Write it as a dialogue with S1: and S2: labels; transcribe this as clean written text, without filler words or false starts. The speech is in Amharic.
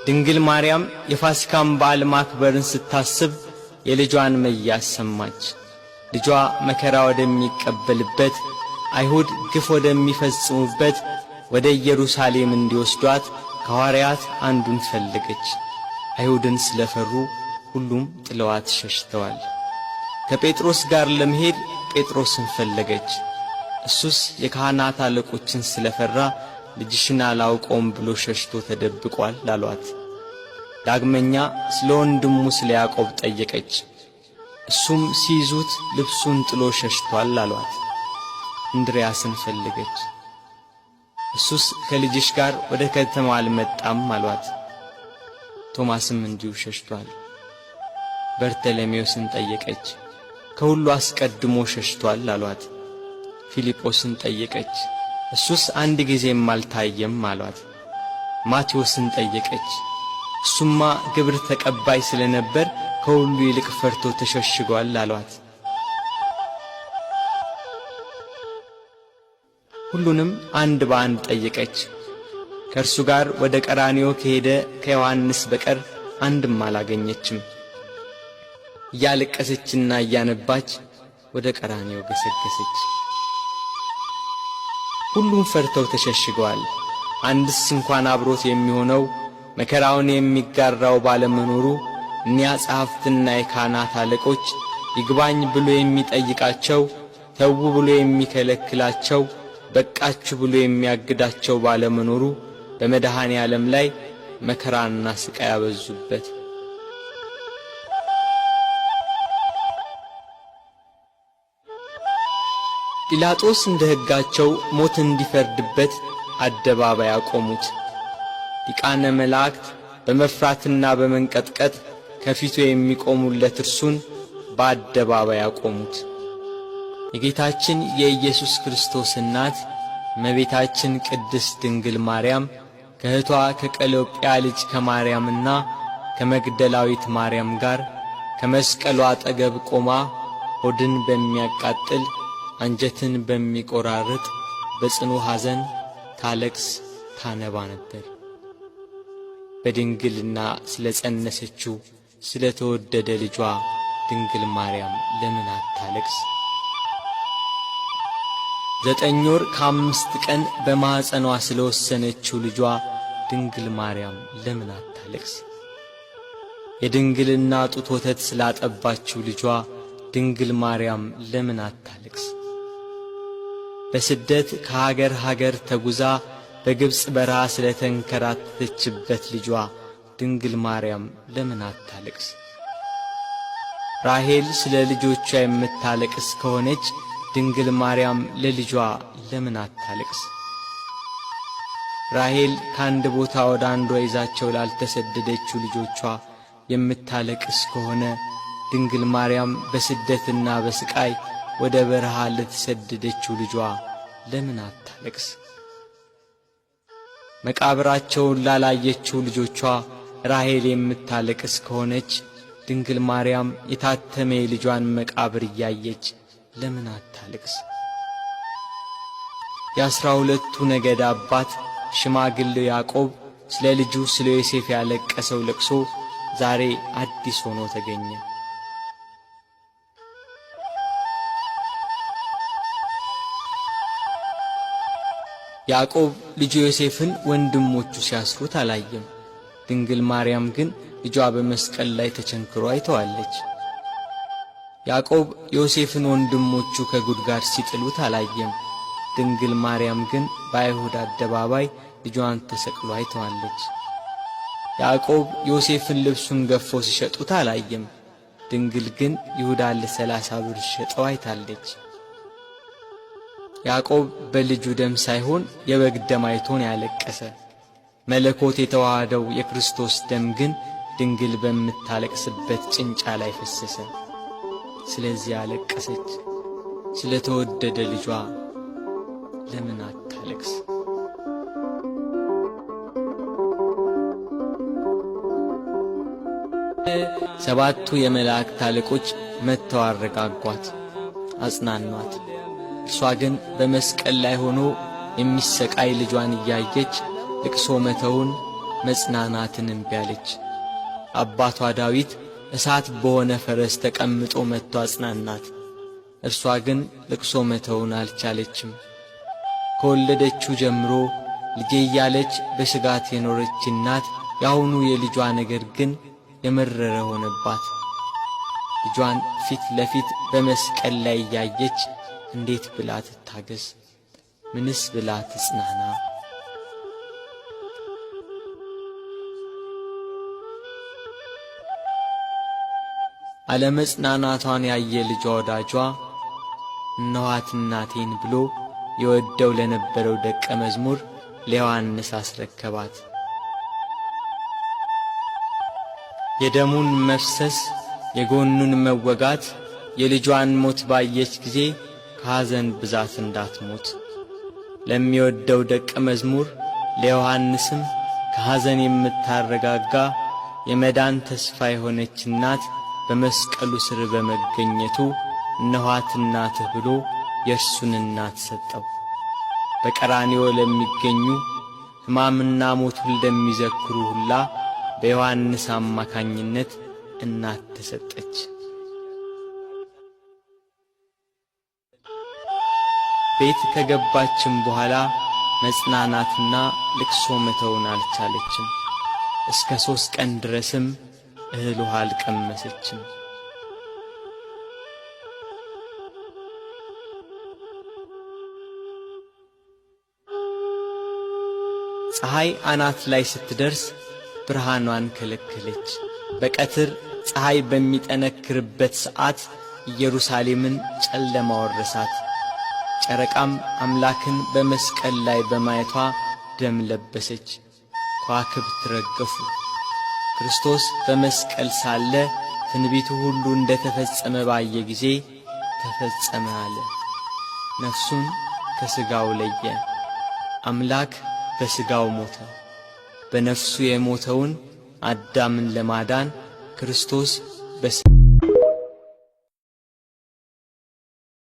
S1: ድንግል ማርያም የፋሲካን በዓል ማክበርን ስታስብ የልጇን መያዝ ሰማች። ልጇ መከራ ወደሚቀበልበት አይሁድ ግፍ ወደሚፈጽሙበት ወደ ኢየሩሳሌም እንዲወስዷት ከሐዋርያት አንዱን ፈለገች። አይሁድን ስለፈሩ ሁሉም ጥለዋት ሸሽተዋል። ከጴጥሮስ ጋር ለመሄድ ጴጥሮስን ፈለገች። እሱስ የካህናት አለቆችን ስለፈራ ልጅሽን አላውቀውም ብሎ ሸሽቶ ተደብቋል አሏት። ዳግመኛ ስለ ወንድሙ ስለ ያዕቆብ ጠየቀች። እሱም ሲይዙት ልብሱን ጥሎ ሸሽቷል አሏት። እንድርያስን ፈለገች። እሱስ ከልጅሽ ጋር ወደ ከተማ አልመጣም አሏት። ቶማስም እንዲሁ ሸሽቷል። በርተሎሜዎስን ጠየቀች። ከሁሉ አስቀድሞ ሸሽቷል አሏት። ፊልጶስን ጠየቀች። እሱስ አንድ ጊዜም አልታየም አሏት። ማቴዎስን ጠየቀች። እሱማ ግብር ተቀባይ ስለነበር ከሁሉ ይልቅ ፈርቶ ተሸሽጓል አሏት። ሁሉንም አንድ በአንድ ጠየቀች። ከእርሱ ጋር ወደ ቀራንዮ ከሄደ ከዮሐንስ በቀር አንድም አላገኘችም። እያለቀሰችና እያነባች ወደ ቀራንዮ ገሰገሰች። ሁሉም ፈርተው ተሸሽገዋል። አንድስ እንኳን አብሮት የሚሆነው መከራውን የሚጋራው ባለመኖሩ እኒያ ጸሐፍትና የካህናት አለቆች ይግባኝ ብሎ የሚጠይቃቸው፣ ተዉ ብሎ የሚከለክላቸው፣ በቃችሁ ብሎ የሚያግዳቸው ባለመኖሩ በመድኃኔ ዓለም ላይ መከራና ስቃይ ያበዙበት። ጲላጦስ እንደ ሕጋቸው ሞት እንዲፈርድበት አደባባይ አቆሙት። ሊቃነ መላእክት በመፍራትና በመንቀጥቀጥ ከፊቱ የሚቆሙለት እርሱን በአደባባይ አቆሙት። የጌታችን የኢየሱስ ክርስቶስ እናት እመቤታችን ቅድስት ድንግል ማርያም ከእህቷ ከቀሎጵያ ልጅ ከማርያምና ከመግደላዊት ማርያም ጋር ከመስቀሉ አጠገብ ቆማ ሆድን በሚያቃጥል አንጀትን በሚቆራርጥ በጽኑ ሐዘን ታለቅስ ታነባ ነበር። በድንግልና ስለ ጸነሰችው ስለ ተወደደ ልጇ ድንግል ማርያም ለምን አታለቅስ? 9 ወር ከ5 ቀን በማኅፀኗ ስለ ወሰነችው ልጇ ድንግል ማርያም ለምን አታለቅስ? የድንግልና ጡት ወተት ስላጠባችው ልጇ ድንግል ማርያም ለምን አታለቅስ? በስደት ከሀገር ሀገር ተጉዛ በግብፅ በረሃ ስለ ተንከራተተችበት ልጇ ድንግል ማርያም ለምን አታለቅስ? ራሔል ስለ ልጆቿ የምታለቅስ ከሆነች ድንግል ማርያም ለልጇ ለምን አታለቅስ? ራሔል ከአንድ ቦታ ወደ አንዷ ይዛቸው ላልተሰደደችው ልጆቿ የምታለቅስ ከሆነ ድንግል ማርያም በስደትና በስቃይ ወደ በረሃ ለተሰደደችው ልጇ ለምን አታለቅስ? መቃብራቸውን ላላየችው ልጆቿ ራሔል የምታለቅስ ከሆነች ድንግል ማርያም የታተመ የልጇን መቃብር እያየች ለምን አታለቅስ? የ12ቱ ነገድ አባት ሽማግሌው ያዕቆብ ስለ ልጁ ስለ ዮሴፍ ያለቀሰው ለቅሶ ዛሬ አዲስ ሆኖ ተገኘ። ያዕቆብ ልጁ ዮሴፍን ወንድሞቹ ሲያስሩት አላየም። ድንግል ማርያም ግን ልጇ በመስቀል ላይ ተቸንክሮ አይተዋለች። ያዕቆብ ዮሴፍን ወንድሞቹ ከጉድጓድ ሲጥሉት አላየም። ድንግል ማርያም ግን በአይሁድ አደባባይ ልጇን ተሰቅሎ አይተዋለች። ያዕቆብ ዮሴፍን ልብሱን ገፈው ሲሸጡት አላየም። ድንግል ግን ይሁዳን ለ30 ብር ሸጠው አይታለች። ያዕቆብ በልጁ ደም ሳይሆን የበግ ደም አይቶን ያለቀሰ። መለኮት የተዋሃደው የክርስቶስ ደም ግን ድንግል በምታለቅስበት ጭንጫ ላይ ፈሰሰ። ስለዚህ አለቀሰች። ስለ ተወደደ ልጇ ለምን አታለቅስ? ሰባቱ የመላእክት አለቆች መጥተው አረጋጓት፣ አጽናኗት። እርሷ ግን በመስቀል ላይ ሆኖ የሚሰቃይ ልጇን እያየች ልቅሶ መተውን መጽናናትን እምቢ አለች። አባቷ ዳዊት እሳት በሆነ ፈረስ ተቀምጦ መጥቶ አጽናናት። እርሷ ግን ልቅሶ መተውን አልቻለችም። ከወለደችው ጀምሮ ልጄ እያለች በስጋት የኖረች እናት ያሁኑ የልጇ ነገር ግን የመረረ ሆነባት። ልጇን ፊት ለፊት በመስቀል ላይ እያየች እንዴት ብላ ትታገስ? ምንስ ብላ ትጽናና? አለመጽናናቷን ያየ ልጇ ወዳጇ እነኋት እናቴን ብሎ የወደው ለነበረው ደቀ መዝሙር ለዮሐንስ አስረከባት። የደሙን መፍሰስ የጎኑን መወጋት የልጇን ሞት ባየች ጊዜ ከሐዘን ብዛት እንዳትሞት ለሚወደው ደቀ መዝሙር ለዮሐንስም ከሐዘን የምታረጋጋ የመዳን ተስፋ የሆነች እናት በመስቀሉ ስር በመገኘቱ እነኋት እናትህ ብሎ የእርሱን እናት ሰጠው። በቀራንዮ ለሚገኙ ሕማምና ሞቱን ለሚዘክሩ ሁላ በዮሐንስ አማካኝነት እናት ተሰጠች። ቤት ከገባችም በኋላ መጽናናትና ልቅሶ መተውን አልቻለችም። እስከ 3 ቀን ድረስም እህል ውሃ አልቀመሰችም። ፀሐይ አናት ላይ ስትደርስ ብርሃኗን ከለከለች። በቀትር ፀሐይ በሚጠነክርበት ሰዓት ኢየሩሳሌምን ጨለማ ወረሳት። ጨረቃም አምላክን በመስቀል ላይ በማየቷ ደም ለበሰች። ከዋክብት ረገፉ። ክርስቶስ በመስቀል ሳለ ትንቢቱ ሁሉ እንደ ተፈጸመ ባየ ጊዜ ተፈጸመ አለ። ነፍሱን ከሥጋው ለየ። አምላክ በሥጋው ሞተ። በነፍሱ የሞተውን አዳምን ለማዳን ክርስቶስ